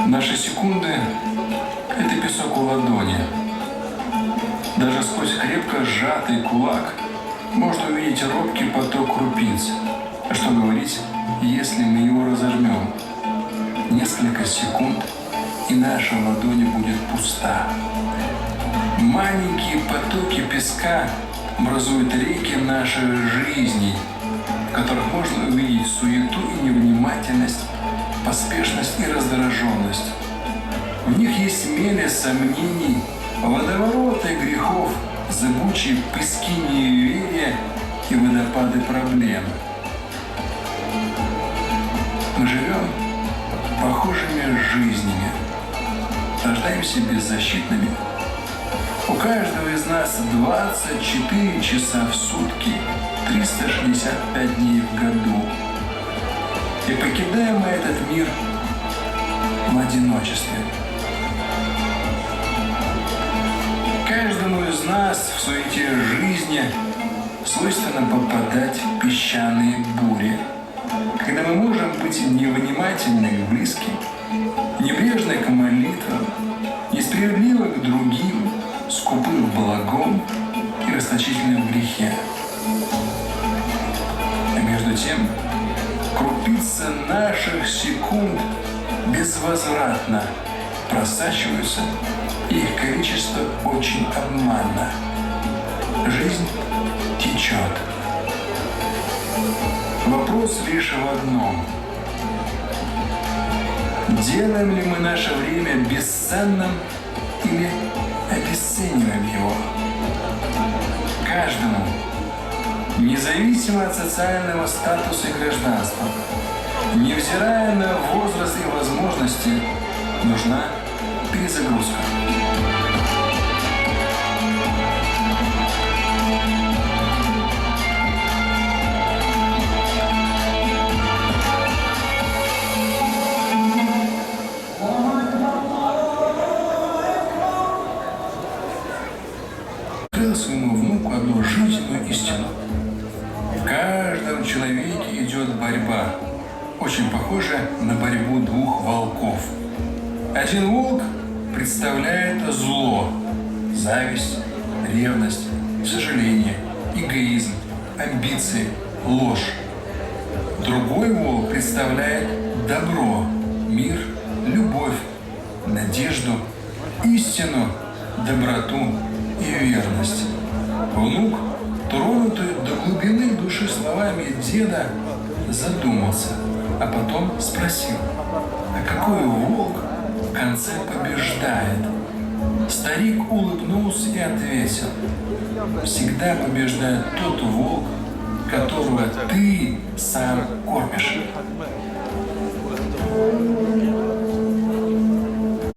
Наши секунды – это песок у ладони. Даже сквозь крепко сжатый кулак можно увидеть робкий поток крупиц. А что говорить, если мы его разожмем? Несколько секунд, и наша ладонь будет пуста. Маленькие потоки песка образуют реки нашей жизни, в которых можно увидеть суету и невнимательность, поспешность и раздраженность. В них есть мели сомнений, водовороты грехов, зыбучие пески неверия и водопады проблем. Мы живем похожими жизнями, рождаемся беззащитными. У каждого из нас 24 часа в сутки, 365 дней в году. И покидаем мы этот мир в одиночестве. Каждому из нас в суете жизни свойственно попадать в песчаные бури, когда мы можем быть невнимательны к близким, небрежны к молитвам, несправедливы к другим, скупы в благом и расточительны в грехе. А между тем, крупицы наших секунд безвозвратно просачиваются, и их количество очень обманно. Жизнь течет. Вопрос лишь в одном. Делаем ли мы наше время бесценным или обесцениваем его? Каждому, независимо от социального статуса и гражданства, невзирая на возраст и возможности, нужна перезагрузка. Открыл своему внуку одну жизненную истину. В каждом человеке идет борьба, очень похожая на борьбу двух волков. Один волк представляет зло, зависть, ревность, сожаление, эгоизм, амбиции, ложь. Другой волк представляет добро, мир, любовь, надежду, истину, доброту и верность. Внук, тронутый до глубины души словами деда, задумался, а потом спросил: а какой волк в конце побеждает? Старик улыбнулся и ответил: всегда побеждает тот волк, которого ты сам кормишь.